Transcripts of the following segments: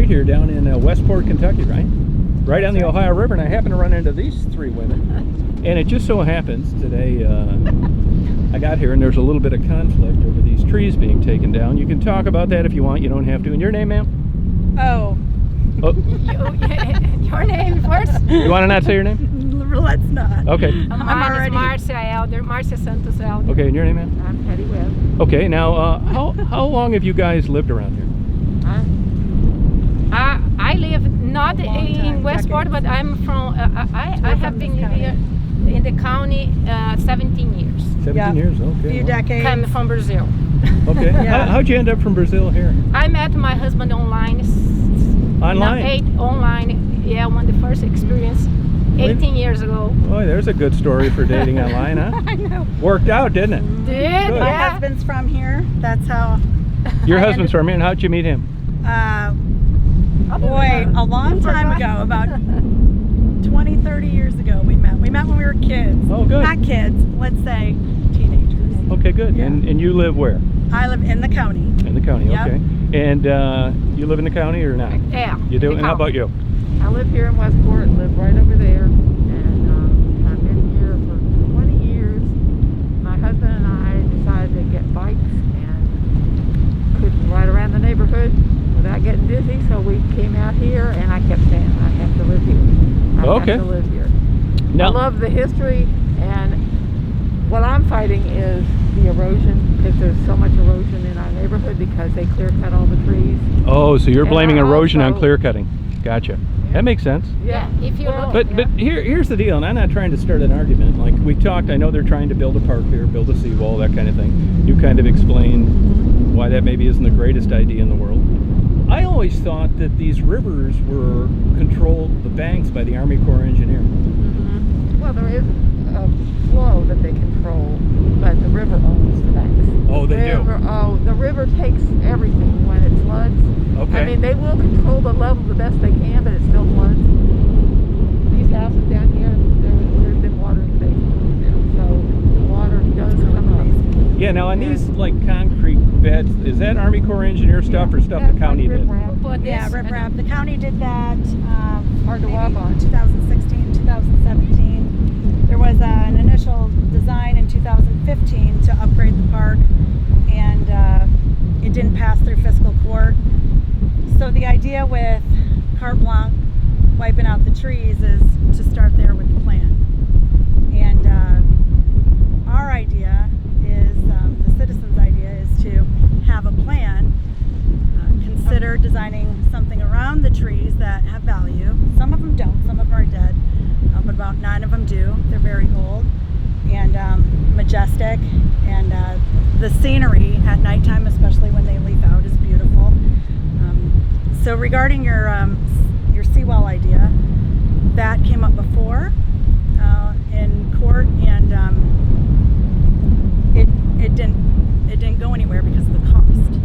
great here down in Westport, Kentucky, right? Right on the Ohio River, and I happen to run into these three women. And it just so happens today I got here and there's a little bit of conflict over these trees being taken down. You can talk about that if you want, you don't have to. And your name, ma'am? Oh. Your name first? You want to not say your name? Let's not. Okay. Mine is Marcia Elder, Marcia Santos Elder. Okay, and your name, ma'am? I'm Patty Webb. Okay, now how long have you guys lived around here? I live not in Westport, but I'm from, I have been here in the county 17 years. 17 years, okay. A few decades. I'm from Brazil. Okay. Yeah. How'd you end up from Brazil here? I met my husband online. Online? Online, yeah, one of the first experience 18 years ago. Boy, there's a good story for dating online, huh? I know. Worked out, didn't it? Did, Good. My yeah. husband's from here. That's how. Your husband's from here, and how'd you meet him? Boy, a long time ago, about 20, 30 years ago we met. We met when we were kids. Oh, good. Not kids, let's say teenagers. Okay, good. Yeah. And you live where? I live in the county. In the county, Yep. okay. And you live in the county or not? Yeah. You do? And how about you? I live here in Westport, live right over there, and I've been here for 20 years. My husband and I decided to get bikes and couldn't ride around the neighborhood without getting dizzy, so we came out here, and I kept saying, I have to live here. I Okay. have to live here. Now, I love the history, and what I'm fighting is the erosion, because there's so much erosion in our neighborhood because they clear cut all the trees. oh, so you're And blaming I erosion on also- clear cutting. Gotcha. That makes sense. Yeah, if you look But here's the deal, and I'm not trying to start an argument. Like we talked, I know they're trying to build a park here, build a seawall, that kind of thing. You kind of explained why that maybe isn't the greatest idea in the world. I always thought that these rivers were controlled, the banks, by the Army Corps of Engineers. Well, there is a flow that they control, but the river owns the banks. Oh, they do? Oh, the river takes everything when it floods. Okay. I mean, they will control the level the best they can, but it still floods. These houses down here, there's been water in the basement, so the water does come up. Yeah, now on these like concrete beds, is that Army Corps of Engineer stuff or stuff the That's county like did? riprap. but Yeah, this, riprap. The county did that Hard to maybe walk on. 2016, 2017. There was an initial design in 2015 to upgrade the park, and it didn't pass through fiscal court. So the idea with carte blanche, wiping out the trees, is to start there with the plan. And our idea is, the citizens' idea is to have a plan, consider designing something around the trees that have value. Some of them don't, some of them are dead, but about 9 of them do. They're very old and majestic, and the scenery at nighttime, especially when they leaf out, is beautiful. So regarding your seawall idea, that came up before in court, and it didn't go anywhere because of the cost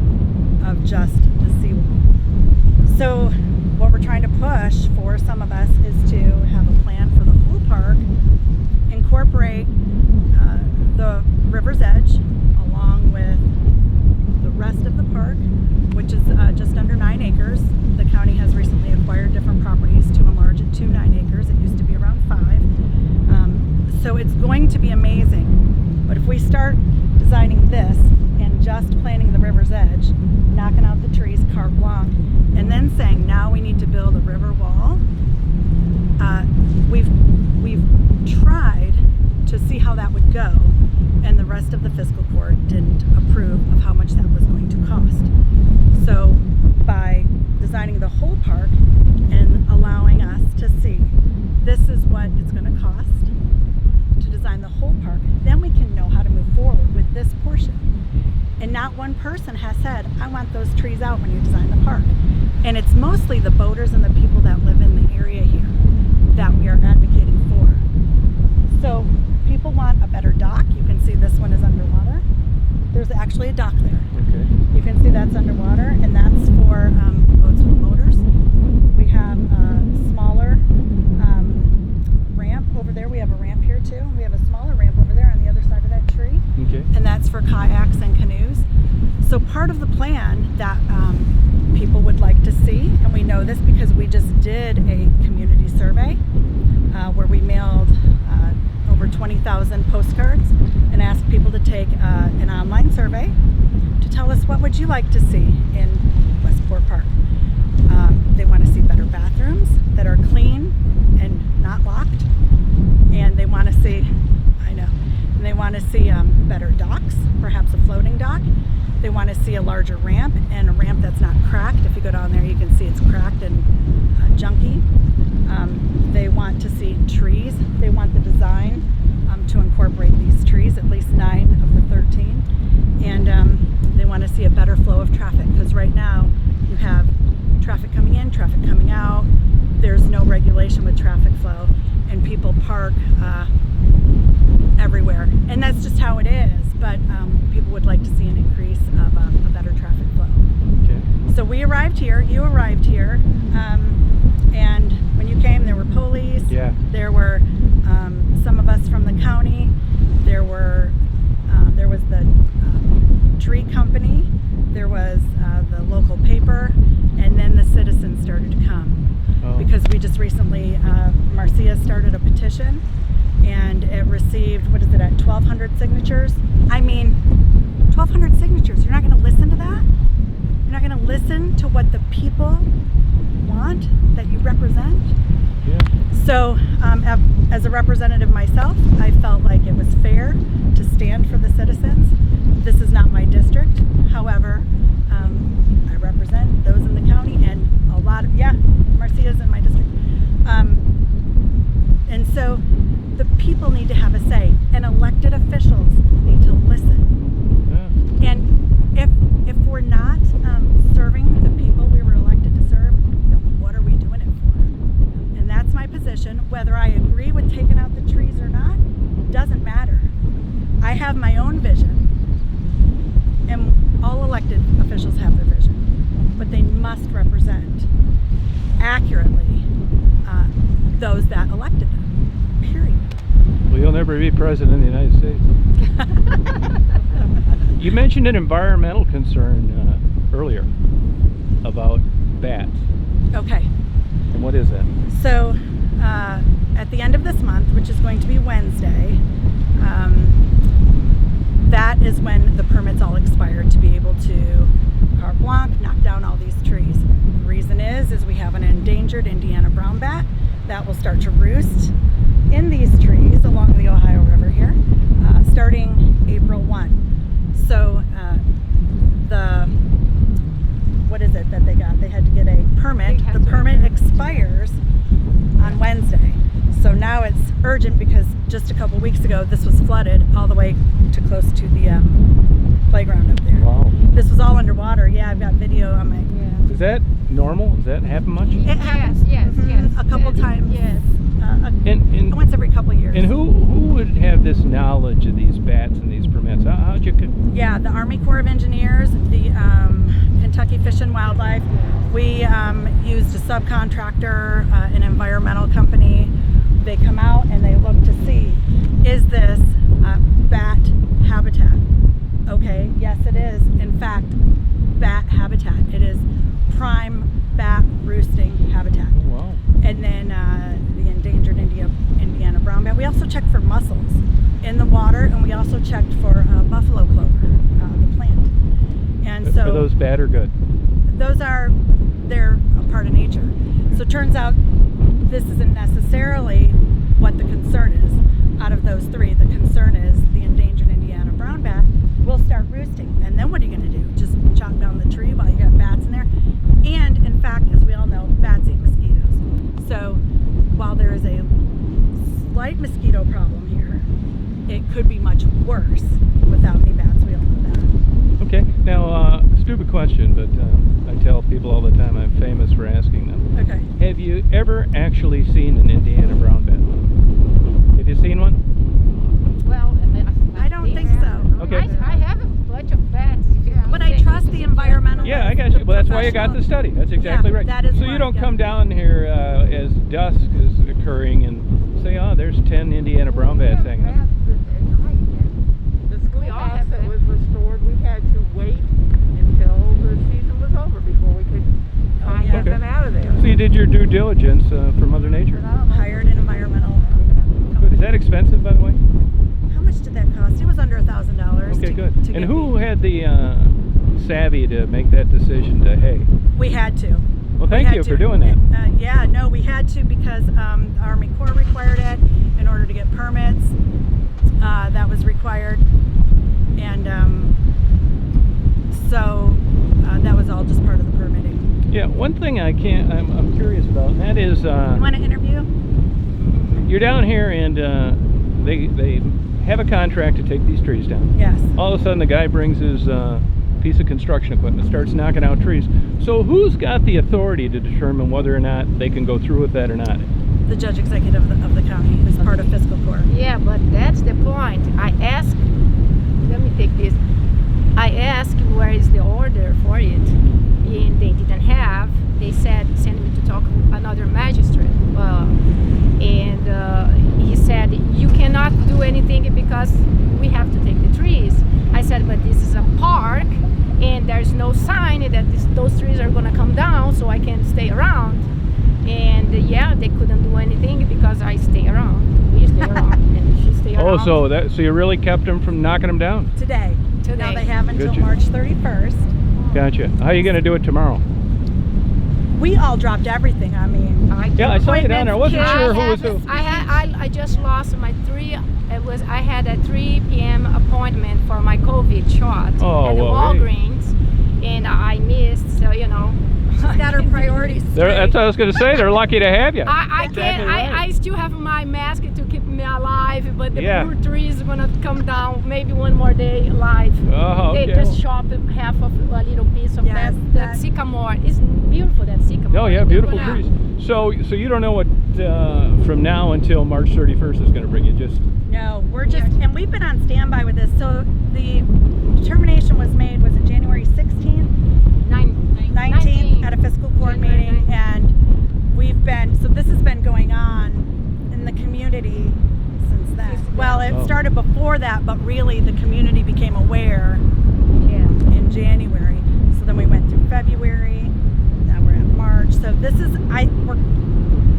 of just the seawall. So what we're trying to push for, some of us, is to have a plan for the whole park, incorporate the river's edge along with the rest of the park, which is just under 9 acres. The county has recently acquired different properties to enlarge it to 9 acres. It used to be around 5. So it's going to be amazing. But if we start designing this and just planting the river's edge, knocking out the trees carte blanche, and then saying now we need to build a river wall, we've tried to see how that would go, and the rest of the fiscal court didn't approve of how much that was going to cost. So by designing the whole park and allowing us to see this is what it's going to cost to design the whole park, then we can know how to move forward with this portion. And not one person has said, I want those trees out when you design the park. And it's mostly the boaters and the people that live in the area here that we are advocating for. So people want a better dock. You can see this one is underwater. There's actually a dock there. Okay. You can see that's underwater, and that's for boats with motors. We have a smaller ramp over there. We have a ramp here too. We have a smaller ramp over there on the other side of that tree. Okay. And that's for kayaks and canoes. So part of the plan that people would like to see, and we know did a community survey where we mailed over 20,000 postcards and asked people to take an online survey to tell us what would you like to see in Westport Park. They want to see better bathrooms that are clean and not locked, and they want to see, and they want to see better docks, perhaps a floating dock. They want to see a larger ramp, and a ramp that's not cracked. If you go down there, you can see it's cracked and junky. They want to see trees. They want the design to incorporate these trees, at least 9 of the 13. And they want to see a better flow of traffic, because right now you have traffic coming in, traffic coming out. There's no regulation with traffic flow, and people park everywhere. And that's just how it is, but people would like to see an increase of a better traffic flow. Okay. So we arrived here, you arrived here, and when you came there were police, Yeah. there were some of us from the county, there was the tree company, there was the local paper, and then the citizens started to come. Oh. Because we just recently, Marcia started a petition, and it received, what is it, at 1,200 signatures? I mean, 1,200 signatures. You're not going to listen to that? You're not going to listen to what the people want that you represent? Yeah. So, as a representative myself, I felt like it was fair to stand for the citizens. This is not my district. However, I represent those in the county, and a lot of, Marcia's in my district. And so the people need to have a say, and elected officials need to listen. Yeah. And if we're not serving the people we were elected to serve, then what are we doing it for? And that's my position. Whether I agree with taking out the trees or not, doesn't matter. I have my own vision, and all elected officials have their vision, but they must represent accurately those that elected them. Period. Well, you'll never be president of the United States. You mentioned an environmental concern earlier about bats. Okay. And what is that? So, at the end of this month, which is going to be Wednesday, that is when the permits all expire to be able to carte blanche, knock down all these trees. The reason is we have an endangered Indiana brown bat that will start to roost in these trees along the Ohio River here, starting April 1. So what is it that they got? They had to get a permit. The permit expires on Wednesday. So now it's urgent, because just a couple weeks ago this was flooded all the way to close to the playground up there. Wow. This was all underwater. Yeah, I've got video on my... Is that normal? Does that happen much? It happens. Yes. A couple times. Yes. And once every couple of years. And who would have this knowledge of these bats and these permits? How'd you... Yeah, the Army Corps of Engineers, the Kentucky Fish and Wildlife. We used a subcontractor, an environmental company. They come out and they look to see, is this bat habitat? Okay, yes it is. In fact, bat habitat. It is prime bat roosting habitat. Oh, wow. And then the endangered Indiana brown bat. We also checked for mussels in the water, and we also checked for buffalo clover, the plant. And so Are those bad or good? they're a part of nature. So it turns out this isn't necessarily what the concern is. Out of those three, the concern is the endangered Indiana brown bat will start roosting. And then what are you going to do? Just chop down the tree while you got bats in there? And in fact, as we all know, bats eat mosquitoes. So while there is a slight mosquito problem here, it could be much worse without any bats. We all know that. Okay. Now, stupid question, but I tell people all the time I'm famous for asking them. Okay. Have you ever actually seen an Indiana brown bat? Have you seen one? Well, I don't think so. Okay. I have a bunch of bats. But I trust the environmental. Yeah, I got you. Well, that's why you got the study. That's exactly Yeah, right. that is so why, you don't yeah. come down here as dusk is occurring and say, oh, there's 10 Indiana brown bats hanging out. The We all schoolhouse have that them. was restored, we had to wait until the season was over before we could yeah. get them out of there. So you did your due diligence for Mother Nature. Hired an environmental. Good. Is that expensive, by the way? How much did that cost? It was under $1,000. Okay, good. To And get who had the savvy to make that decision to, hey? We had to. Well, We thank had you to. for doing that. Yeah, no, we had to because the Army Corps required it in order to get permits. That was required, and so that was all just part of the permitting. Yeah, one thing I'm curious about, and that is, You want to interview? you're down here and they have a contract to take these trees down. Yes. All of a sudden the guy brings his piece of construction equipment, starts knocking out trees. So who's got the authority to determine whether or not they can go through with that or not? The judge executive of the county, who's part of fiscal court. Yeah, but that's the point. I asked, let me take this. I asked where is the order for it, and they didn't have. They said send me to talk to another magistrate, and he said you cannot do anything because we have to take the trees. I said, but this is a park, and there's no sign that those trees are gonna come down, so I can stay around. And yeah, they couldn't do anything because I stay around. We stay around, and she stay around. Oh, so you really kept them from knocking them down? Today. Now they have until Good. March 31st. Gotcha. How are you going to do it tomorrow? We all dropped everything. I mean, Yeah, I saw you down there. I wasn't sure who was who. I just lost my I had a 3 p.m. appointment for my COVID shot at the Walgreens, and I missed. So she's got her priorities straight. That's what I was going to say. They're lucky to have you. I can't. Exactly right. I still have my mask to keep me alive, but the Yeah. poor tree is gonna come down maybe one more day alive. Oh, okay. They just chopped half of a little piece of Yes, that sycamore. It's beautiful, that sycamore. Oh yeah, beautiful Yeah. trees. So you don't know what from now until March 31st is going to bring you. Just No, we're just, and we've been on standby with this. So the determination was made, was it January 16th? 19th at a fiscal court meeting, and we've been, so this has been going on in the community since then. Well, it started before that, but really the community became aware in January. So then we went through February, now we're at March. So this is,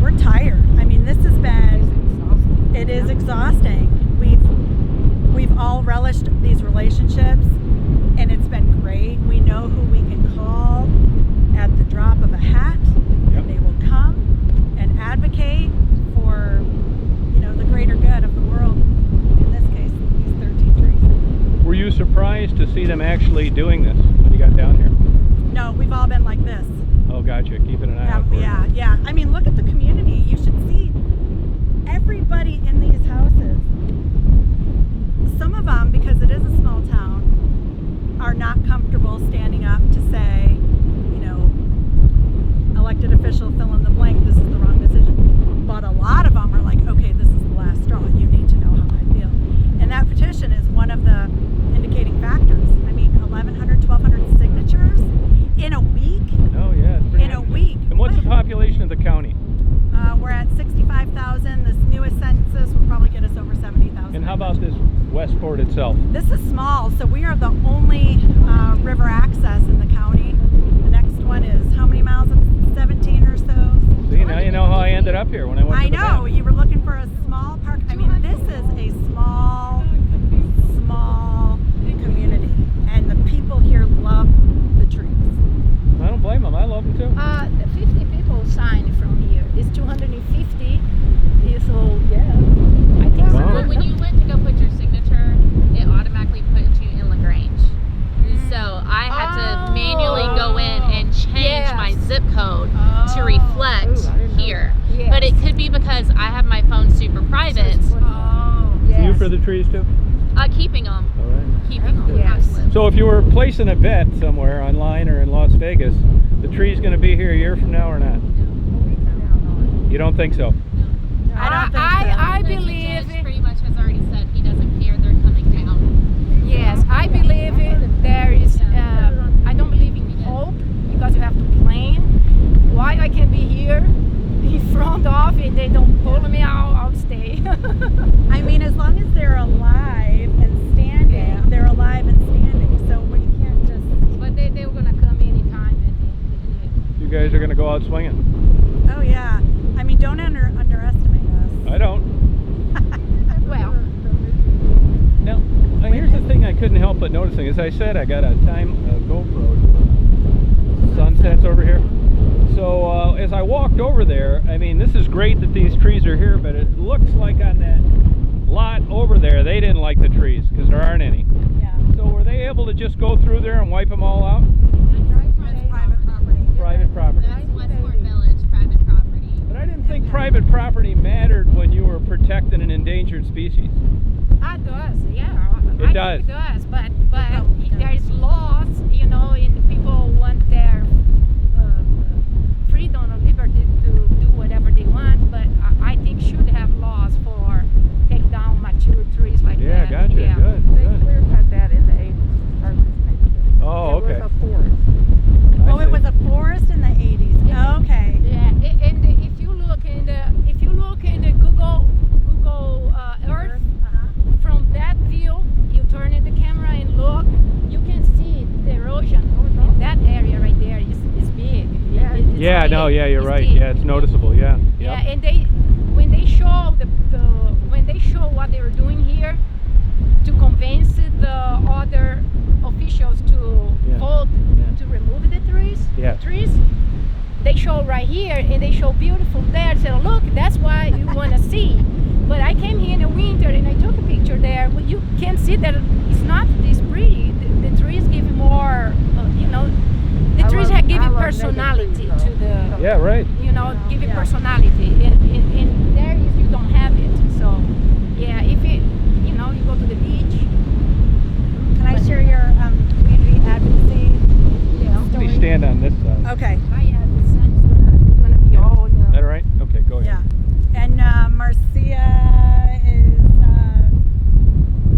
we're tired. I mean, this has been, it is exhausting. We've all relished these relationships, and it's been great. We know who we can call at the drop of a hat, and they will come and advocate for, the greater good of the world. In this case, these 13 trees. were you surprised to see them actually doing this when you got down here? No, we've all been like this. Oh, gotcha. Keeping an eye out for it. Yeah. I mean, look at the community. You should see everybody in these houses. Some of them, because it is a small town, are not comfortable standing up to say, elected official fill in the blank, this is the wrong decision. But a lot of them are like, okay, this is the last straw. You need to know how I feel. And that petition is one of the indicating factors. I mean, 1,100, 1,200 signatures in a week. Oh yeah. It's pretty In a interesting. week. And what's the population of the county? We're at 65,000. This newest census will probably get us over 70,000. And how about this Westport itself? This is small, so we are the only river access in the county. The next one is how many miles? 17 or so. See, now you know how I ended up here when I went to the know, map. you were looking for a small park. I mean, this is a small community, and the people here love the trees. I don't blame them. I love them too. 50 people signed from here. It's 250. So yeah, I think Wow. Well, when you went to go put your signature, it automatically put you in LaGrange. So I had to manually go in and change my zip code to reflect here. Yes. But it could be because I have my phone super private. You for the trees too? Keeping them. All right. Keeping them. Yes. Absolutely. So if you were placing a bet somewhere online or in Las Vegas, the tree's going to be here a year from now or not? You don't think so? I don't think so. I The believe judge pretty much has already said he doesn't care. They're coming down. yes. I believe there is. I don't believe in hope because you have to plan. Why I can be here in front of and they don't pull me out, I'll stay. I mean, as long as they're alive and standing, they're alive and standing. So we can't just. But they were gonna come anytime. You guys are going to go out swinging? Oh yeah. I mean, don't underestimate us. I don't. Well, Now, here's the thing I couldn't help but noticing. As I said, I got a GoPro sunsets over here. So as I walked over there, I mean, this is great that these trees are here, but it looks like on that lot over there, they didn't like the trees because there aren't any. Yeah. So were they able to just go through there and wipe them all out? That's private property. Private property. That's Westport Village, private property. But I didn't think private property mattered when you were protecting an endangered species. it does, yeah. It does. Think it does, but there's laws, you know, and people want their freedom or liberty to do whatever they want, but I think should have laws for take down mature trees like Yeah, that. gotcha. Yeah. Good. They Good. clear cut that in the 80s. Or this neighborhood. Oh, okay. It was a forest. Oh, it was a forest in the 80s. Yeah. Okay. Yeah, and if you look in the Google Earth, from that view, you turn in the camera and look, you can see the erosion in that area right there is big. Yeah. It's Yeah, big. no, yeah, you're It's right. big. Yeah, it's noticeable. Yeah. Yeah, Yep. and when they show when they show what they were doing here to convince the other officials to Yeah. vote Yeah. to remove the Yeah. trees, they show right here and they show beautiful there. So look, that's why you want to see. But I came here in the winter and I took a picture there. Well, you can see that it's not this pretty. The trees give more, you know, the trees have given personality to the. Yeah, right. You know, give it Yeah. personality. And there is you don't have it. So, yeah, if it, you know, you go to the beach. Can I share your community advocacy Yeah. story? Please stand on this side. Okay. The sun's gonna be all. Is that all right? Okay, go ahead. Yeah. And Marcia is a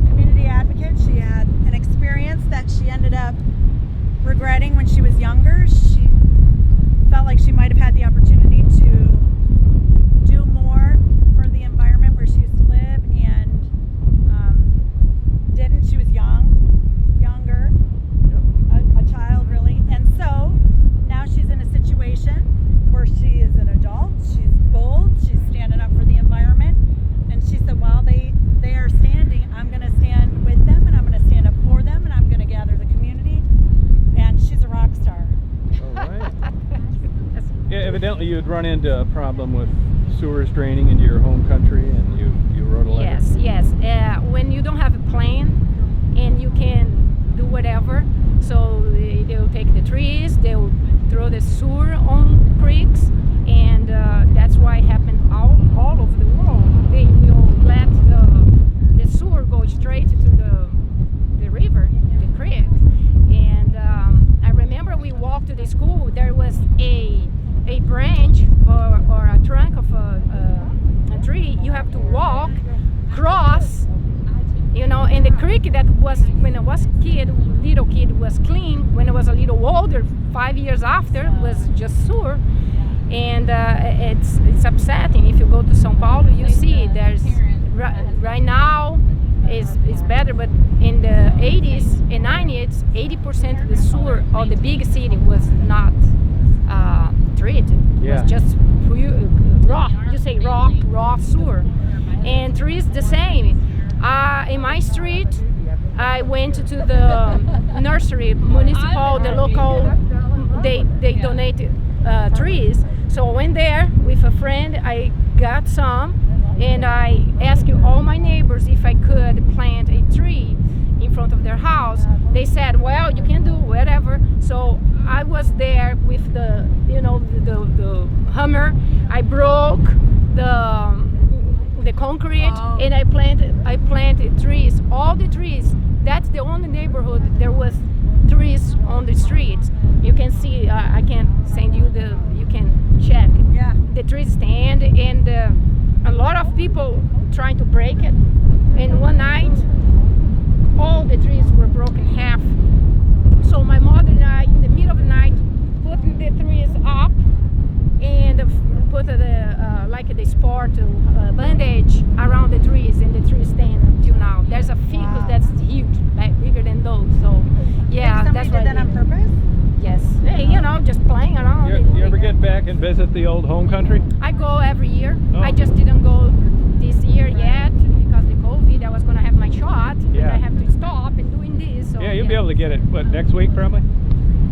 community advocate. She had an experience that she ended up regretting when she was younger. She felt like she might have had the opportunity to do more for the environment where she used to live and didn't. She was younger, Yep. a child really. And so now she's in a situation where she is an adult, she's bold, she's standing up for the environment, and she said, while they are standing, I'm going to stand with them and I'm going to stand up for them and I'm going to gather the community, and she's a rock star. All right. Yeah, evidently you'd run into a problem with sewers draining into your home country, and you wrote a letter. Yes. When you don't have a plan and you can do whatever, so they'll take the trees, they'll throw the sewer on creeks, and that's why it happened all over the world. They will let the sewer go straight to the river, the creek. And I remember we walked to the school, there was a branch or a trunk of a tree. You have to walk, cross, you know, and the creek that was, when I was little kid was clean. When I was a little older, 5 years after, was just sewer. And it's upsetting. If you go to São Paulo, you see there's right now is better, but in the 80s and 90s, 80% of the sewer of the big city was not treated. It Yeah. was just raw. You say raw sewer. And trees the same. In my street, I went to the nursery, municipal, the local. They donated trees. So I went there with a friend. I got some, and I asked all my neighbors if I could plant a tree in front of their house. They said, well, you can do whatever. So I was there with the hammer. I broke the concrete, and I planted trees. All the trees. That's the only neighborhood there was trees on the streets. You can see. I can send you you can check. Yeah. The trees stand, and a lot of people trying to break it. And one night, all the trees were broken half. So my mother and I, in the middle of the night, put the trees up and put like the sport bandage around the trees, and the trees stand until now. There's a ficus that's huge, like bigger than those. So yeah, Think that's somebody what did that I on did. purpose? Yes. Hey, you know, just playing around. You ever get back and visit the old home country? I go every year. Oh. I just didn't go this year yet because the COVID. I was gonna have my shot, but Yeah. I have to stop and doing this. So, Yeah, you'll be able to get it, what, next week probably?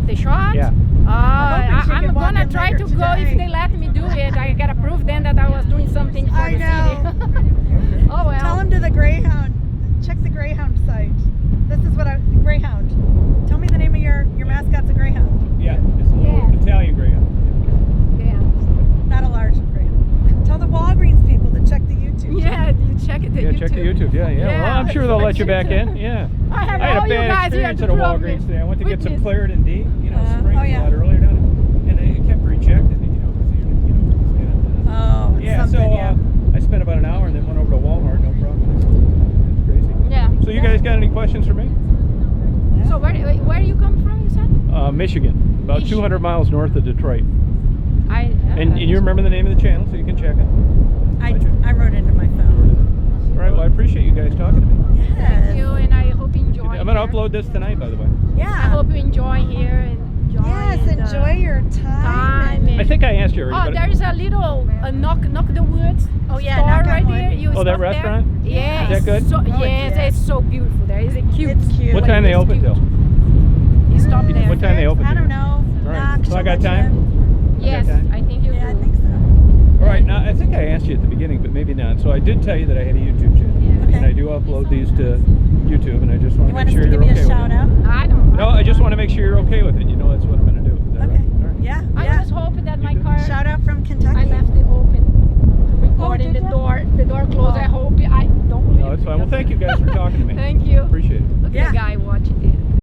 The shot? Yeah. hoping she I'm can walk gonna in try later to go today. if they let me do it. I gotta prove then that I was doing something for I the know. city. Oh well. Tell them to the Greyhound. Check the Greyhound site. This is what Greyhound. Tell me the name of your mascot's a Greyhound. Yeah, it's a little Yeah. Italian greyhound. Yeah. Not a large Greyhound. Tell the Walgreens people to check the YouTube. Yeah, you check it. Yeah, check the YouTube. Yeah. Well, I'm sure they'll let you back in. Yeah. I have I had all a you bad guys here experience to at a prove Walgreens me. today. I went to get some Witness. Claritin D, springs oh, yeah. a lot earlier down it, and it kept rejecting it, because it's got. Oh, it's Yeah, something, so yeah. I spent about an hour and then went over to Walmart, no problem. It's crazy. Yeah. So you guys got any questions for me? So where you come from? You said? Michigan, about 200 miles north of Detroit. And you remember the name of the channel, so you can check it. I wrote into my phone. All right, well, I appreciate you guys talking to me. Yes. Thank you, and I hope you enjoy. I'm going to here. upload this tonight, by the way. I Yeah. hope you enjoy here and enjoy. Yes, and, enjoy your time. time. I think I asked you already. Oh, but there is a little knock the woods. Oh, yeah, store Knock on right Wood. there. You Oh, that stop there. restaurant? Yeah. Is that good? So, Oh, yes, yeah. it's so beautiful. There is a cute. It's cute. what time they open till? You stop there. What time they open I till? don't know. All right. Knock, So I she'll got let time? you Yes, Okay. I think you in. Yeah, I do. think so. All right, now I think I asked you at the beginning, but maybe not. So I did tell you that I had a YouTube channel. Yeah. And I do upload these to YouTube, and I just want You to want make us sure to give you're me a okay with shout it. out? I don't. No, I just want to make sure you're okay with it. You know that's what I'm going to do. Is that Okay. right? All right. Yeah. I yeah. just hope that my You do. car. Shout out from Kentucky. I left it open. Recording did the ya? door closed. I hope I don't. No, it's fine. Well, thank you guys for talking to me. Thank you. Appreciate it. Look Yeah. at the guy watching this.